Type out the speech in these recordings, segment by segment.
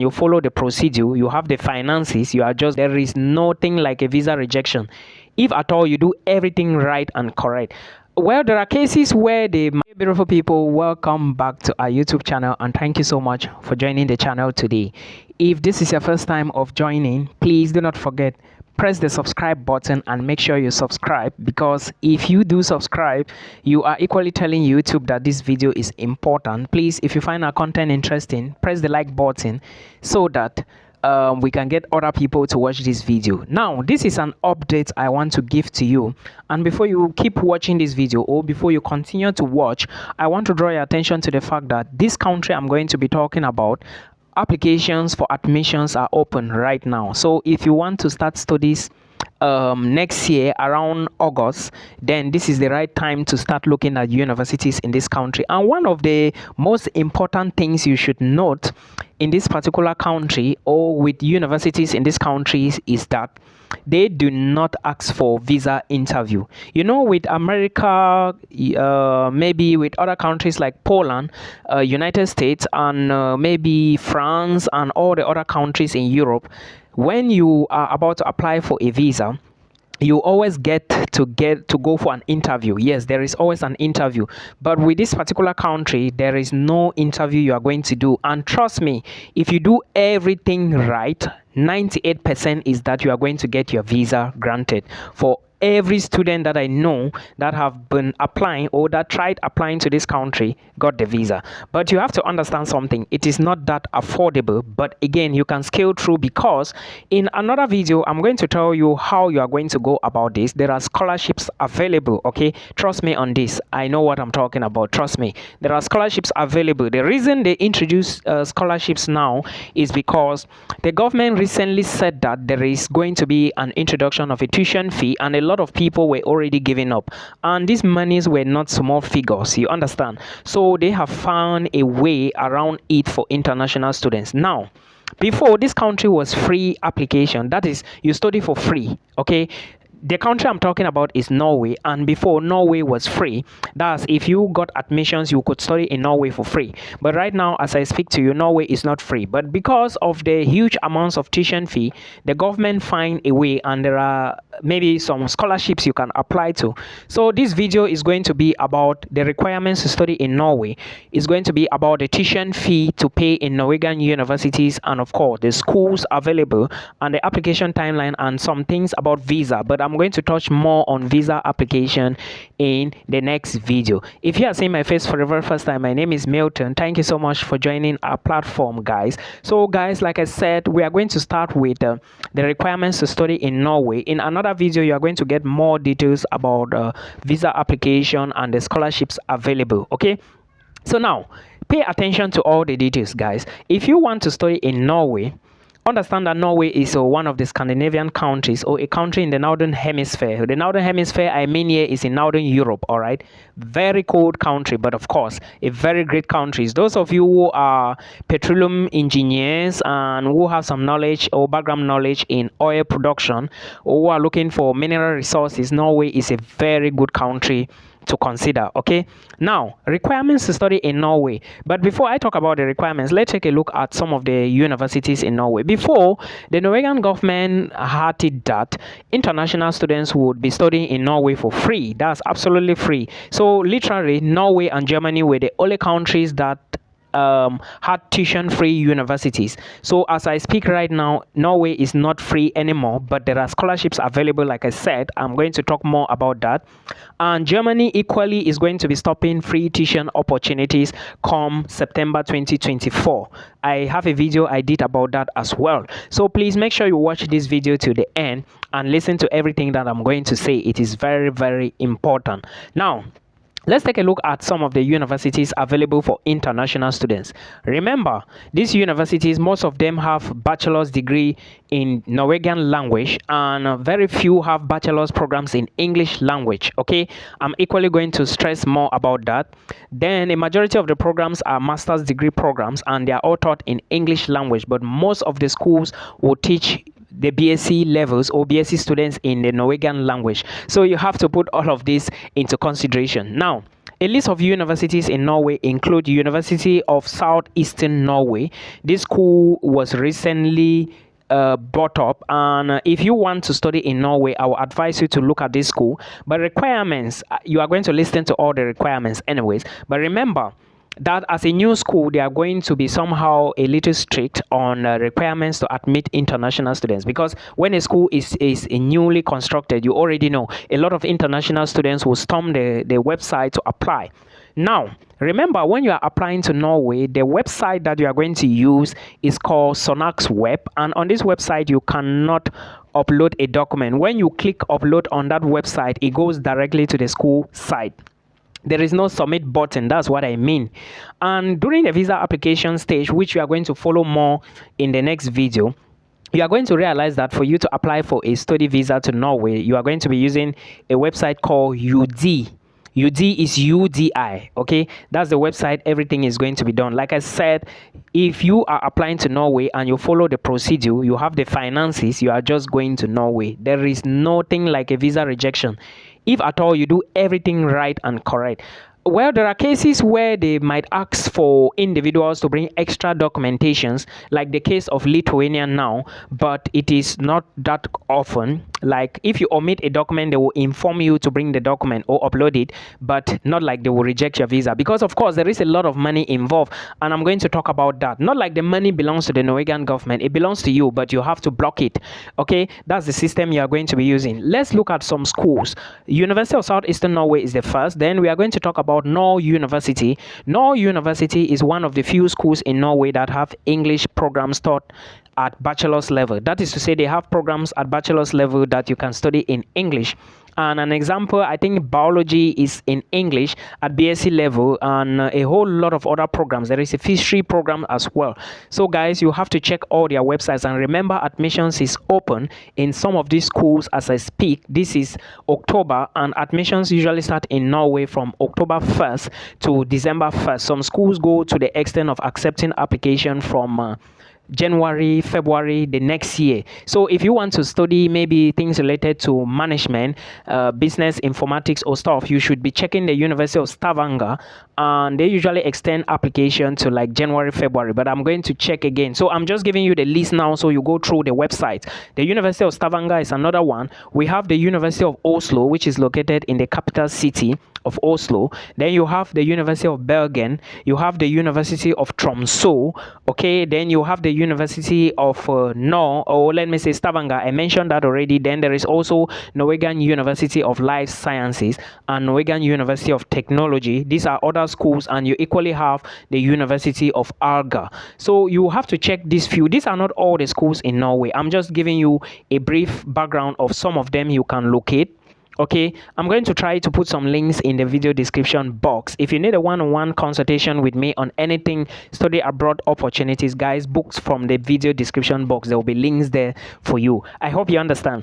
you follow the procedure, you have the finances, you are just, there is nothing like a visa rejection if at all you do everything right and correct. Well, there are cases where the beautiful people, welcome back to our YouTube channel, and thank you so much for joining the channel today. If this is your first time of joining, please do not forget, press the subscribe button and make sure you subscribe, because if you do subscribe, you are equally telling YouTube that this video is important. Please, if you find our content interesting, press the like button so that we can get other people to watch this video. Now, this is an update I want to give to you, and before you keep watching this video, or before you continue to watch, I want to draw your attention to the fact that this country I'm going to be talking about, applications for admissions are open right now. So if you want to start studies next year around August, then this is the right time to start looking at universities in this country. And one of the most important things you should note in this particular country, or with universities in this country, is that they do not ask for visa interview. You know, with America, maybe with other countries like Poland, United States, and maybe France and all the other countries in Europe, when you are about to apply for a visa, you always get to go for an interview. Yes, there is always an interview, but with this particular country, there is no interview you are going to do. And trust me, if you do everything right, 98% is that you are going to get your visa granted. For every student that I know that have been applying, or that tried applying to this country, got the visa. But you have to understand something, it is not that affordable, but again, you can scale through, because in another video I'm going to tell you how you are going to go about this. There are scholarships available, okay? Trust me on this, I know what I'm talking about. Trust me, there are scholarships available. The reason they introduce scholarships now is because the government recently said that there is going to be an introduction of a tuition fee, and a lot of people were already giving up, and these monies were not small figures, you understand. So they have found a way around it for international students. Now, before, this country was free application, that is, you study for free, okay? The country I'm talking about is Norway, and before, Norway was free. That's, if you got admissions, you could study in Norway for free. But right now, as I speak to you, Norway is not free. But because of the huge amounts of tuition fee, the government find a way, and there are maybe some scholarships you can apply to. So this video is going to be about the requirements to study in Norway. It's going to be about the tuition fee to pay in Norwegian universities, and of course the schools available, and the application timeline, and some things about visa. But I'm going to touch more on visa application in the next video. If you are seeing my face for the very first time, my name is Milton. Thank you so much for joining our platform, guys. So guys, like I said, we are going to start with the requirements to study in Norway. In another video, you are going to get more details about visa application and the scholarships available, okay? So now, pay attention to all the details, guys. If you want to study in Norway, understand that Norway is one of the Scandinavian countries, or a country in the northern hemisphere. The northern hemisphere I mean here is in northern Europe, all right? Very cold country, but of course a very great country. Those of you who are petroleum engineers and who have some knowledge or background knowledge in oil production, or who are looking for mineral resources, Norway is a very good country to consider, okay? Now, requirements to study in Norway. But before I talk about the requirements, let's take a look at some of the universities in Norway. Before, the Norwegian government had it that international students would be studying in Norway for free. That's absolutely free. So literally, Norway and Germany were the only countries that had tuition-free universities. So as I speak right now, Norway is not free anymore, but there are scholarships available. Like I said, I'm going to talk more about that. And Germany equally is going to be stopping free tuition opportunities come September 2024. I have a video I did about that as well. So please make sure you watch this video to the end and listen to everything that I'm going to say. It is very, very important. Now, let's take a look at some of the universities available for international students. Remember, these universities, most of them have bachelor's degree in Norwegian language, and very few have bachelor's programs in English language, okay? I'm equally going to stress more about that. Then a majority of the programs are master's degree programs, and they are all taught in English language, but most of the schools will teach the BSc levels or BSc students in the Norwegian language. So you have to put all of this into consideration. Now, A list of universities in Norway include University of Southeastern Norway. This school was recently brought up, and if you want to study in Norway, I will advise you to look at this school. But requirements, you are going to listen to all the requirements anyways. But remember that as a new school, they are going to be somehow a little strict on requirements to admit international students, because when a school is newly constructed, you already know a lot of international students will storm the website to apply. Now, remember, when you are applying to Norway, the website that you are going to use is called Sonax Web, and on this website, you cannot upload a document. When you click upload on that website, it goes directly to the school site. There is no submit button. That's what I mean. And during the visa application stage, which we are going to follow more in the next video, you are going to realize that for you to apply for a study visa to Norway, you are going to be using a website called UD. UD is UDI, okay? That's the website everything is going to be done. Like I said, if you are applying to Norway and you follow the procedure, you have the finances, you are just going to Norway. There is nothing like a visa rejection. If at all you do everything right and correct. Well, there are cases where they might ask for individuals to bring extra documentations, like the case of Lithuania now, but it is not that often. Like if you omit a document, they will inform you to bring the document or upload it, but not like they will reject your visa, because of course there is a lot of money involved, and I'm going to talk about that. Not like the money belongs to the Norwegian government, it belongs to you, but you have to block it. Okay, that's the system you are going to be using. Let's look at some schools. University of Southeastern Norway is the first. Then we are going to talk about Norway University. Norway University is one of the few schools in Norway that have English programs taught at bachelor's level. That is to say, they have programs at bachelor's level that you can study in English. And an example, I think biology is in English at BSc level, and a whole lot of other programs. There is a fishery program as well. So guys, you have to check all their websites, and remember, admissions is open in some of these schools as I speak. This is October, and admissions usually start in Norway from October 1st to December 1st. Some schools go to the extent of accepting application from January, February the next year. So if you want to study maybe things related to management, business, informatics or stuff, you should be checking the University of Stavanger, and they usually extend application to like January, February, but I'm going to check again. So I'm just giving you the list now, so you go through the website. The University of Stavanger is another one. We have the University of Oslo, which is located in the capital city of Oslo. Then you have the University of Bergen, you have the University of Tromso, okay, then you have the University of Stavanger. I mentioned that already. Then there is also Norwegian University of Life Sciences and Norwegian University of Technology. These are other schools, and you equally have the University of Arga. So you have to check these few. These are not all the schools in Norway. I'm just giving you a brief background of some of them you can locate. Okay, I'm going to try to put some links in the video description box. If you need a one-on-one consultation with me on anything study abroad opportunities, guys, books from the video description box. There will be links there for you. I hope you understand.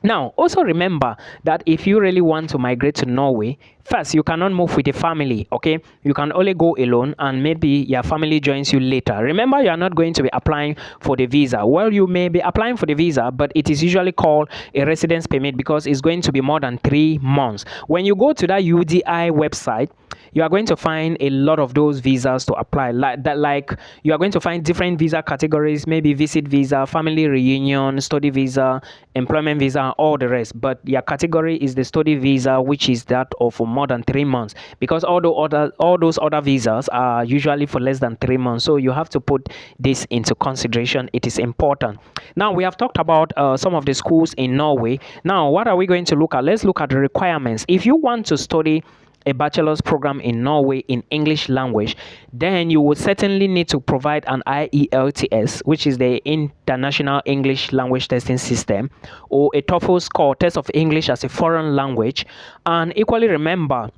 Now, also remember that if you really want to migrate to Norway, first, you cannot move with a family, okay? You can only go alone, and maybe your family joins you later. Remember, you are not going to be applying for the visa. Well, you may be applying for the visa, but it is usually called a residence permit because it's going to be more than 3 months. When you go to that UDI website, you are going to find a lot of those visas to apply. Like you are going to find different visa categories, maybe visit visa, family reunion, study visa, employment visa, all the rest. But your category is the study visa, which is that of more than 3 months, because all those other visas are usually for less than 3 months. So you have to put this into consideration. It is important. Now we have talked about some of the schools in Norway. Now what are we going to look at? Let's look at the requirements. If you want to study a bachelor's program in Norway in English language, then you will certainly need to provide an IELTS, which is the International English Language Testing System, or a TOEFL score, test of English as a foreign language. And equally remember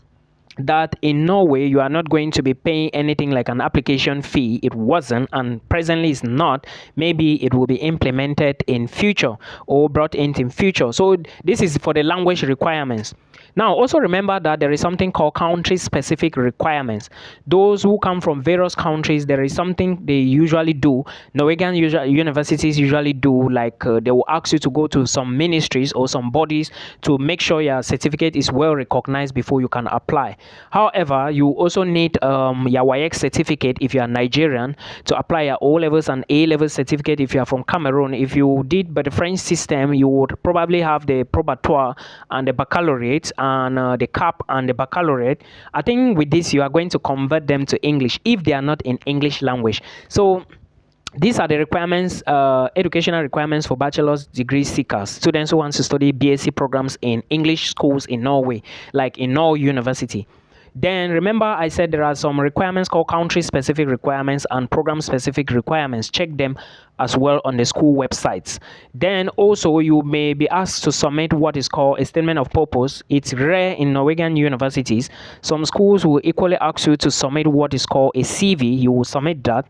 that in Norway, you are not going to be paying anything like an application fee. It wasn't, and presently is not. Maybe it will be implemented in future or brought in future. So this is for the language requirements. Now, also remember that there is something called country-specific requirements. Those who come from various countries, there is something they usually do. Norwegian universities usually do, like they will ask you to go to some ministries or some bodies to make sure your certificate is well recognized before you can apply. However, you also need your WAEC certificate if you are Nigerian to apply your O levels and A level certificate if you are from Cameroon. If you did by the French system, you would probably have the probatoire and the baccalaureate and the cap and the baccalaureate. I think with this you are going to convert them to English if they are not in English language. So these are the requirements, educational requirements for bachelor's degree seekers, students who want to study BSc programs in English schools in Norway, like in Norway University. Then remember I said there are some requirements called country-specific requirements and program-specific requirements. Check them as well on the school websites. Then also you may be asked to submit what is called a statement of purpose. It's rare in Norwegian universities. Some schools will equally ask you to submit what is called a CV. You will submit that.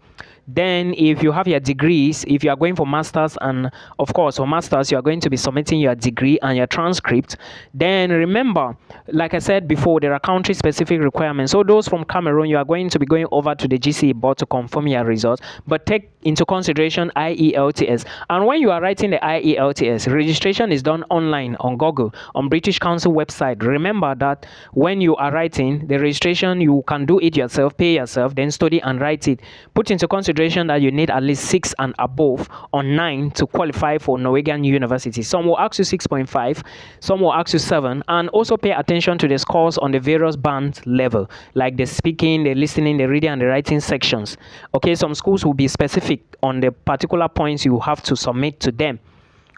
Then if you have your degrees, if you are going for masters, and of course for masters you are going to be submitting your degree and your transcript. Then remember, like I said before, there are country specific requirements. So those from Cameroon, you are going to be going over to the GCE board to confirm your results, but take into consideration IELTS. And when you are writing the IELTS, registration is done online on Google, on British Council website. Remember that when you are writing the registration, you can do it yourself, pay yourself, then study and write it. Put into consideration that you need at least 6 and above or 9 to qualify for Norwegian university. Some will ask you 6.5, some will ask you 7, and also pay attention to the scores on the various band level, like the speaking, the listening, the reading, and the writing sections. Okay, some schools will be specific on the particular points you have to submit to them.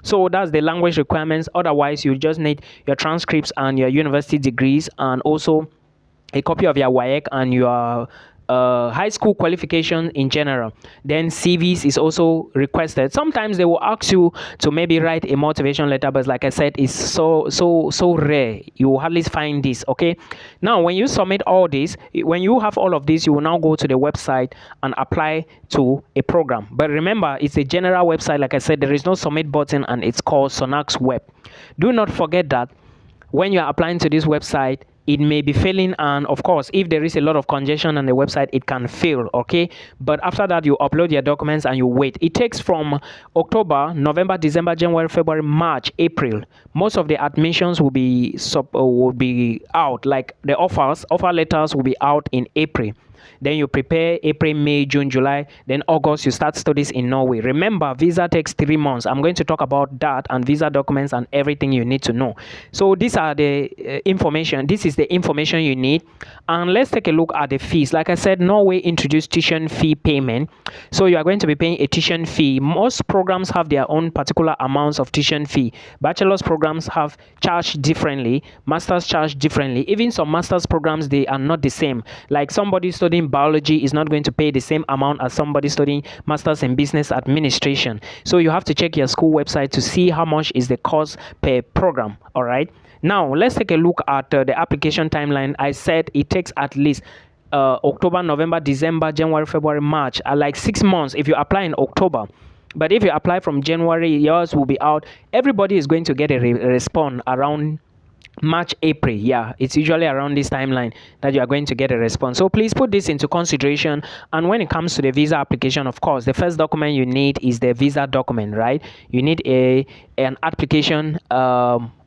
So that's the language requirements. Otherwise, you just need your transcripts and your university degrees, and also a copy of your WAEC and your high school qualification in general. Then CVs is also requested. Sometimes they will ask you to maybe write a motivation letter, but like I said, it's so rare. You will hardly find this. Okay, now when you submit all this, when you have all of this, you will now go to the website and apply to a program. But remember, it's a general website. Like I said, there is no submit button, and it's called Sonax Web. Do not forget that when you are applying to this website, it may be failing, and of course if there is a lot of congestion on the website, it can fail. Okay, but after that you upload your documents and you wait. It takes from October, November, December, January, February, March, April. Most of the admissions will be out, like the offer letters will be out in April. Then you prepare April, May, June, July. Then August, you start studies in Norway. Remember, visa takes 3 months. I'm going to talk about that and visa documents and everything you need to know. So these are the information. This is the information you need. And let's take a look at the fees. Like I said, Norway introduced tuition fee payment. So you are going to be paying a tuition fee. Most programs have their own particular amounts of tuition fee. Bachelor's programs have charged differently. Masters charge differently. Even some master's programs, they are not the same. Like somebody studying biology is not going to pay the same amount as somebody studying masters in business administration. So you have to check your school website to see how much is the cost per program. All right, now let's take a look at the application timeline. I said it takes at least October, November, December, January, February, March, like 6 months if you apply in October. But if you apply from January, yours will be out. Everybody is going to get a response around March, April. Yeah, it's usually around this timeline that you are going to get a response. So please put this into consideration. And when it comes to the visa application, of course, the first document you need is the visa document, right? You need an application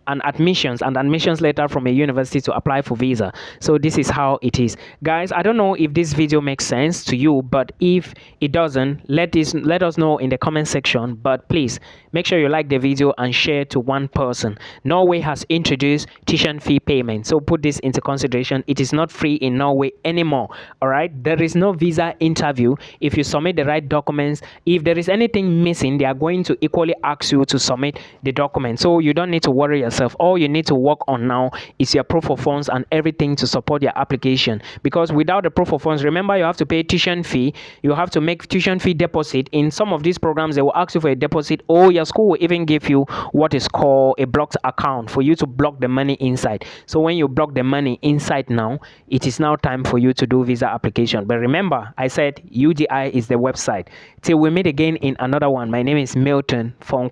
and admissions letter from a university to apply for visa. So this is how it is, guys. I don't know if this video makes sense to you, but if it doesn't, let us know in the comment section. But please make sure you like the video and share to one person. Norway has introduced tuition fee payment, so put this into consideration. It is not free in Norway anymore. All right, there is no visa interview if you submit the right documents. If there is anything missing, they are going to equally ask you to submit the document, so you don't need to worry yourself. All you need to work on now is your proof of funds and everything to support your application, because without the proof of funds, remember, you have to pay tuition fee. You have to make tuition fee deposit. In some of these programs, they will ask you for a deposit, or your school will even give you what is called a blocked account for you to block the money inside. So when you block the money inside now, it is now time for you to do visa application. But remember, I said UDI is the website. Till we meet again in another one, my name is Milton from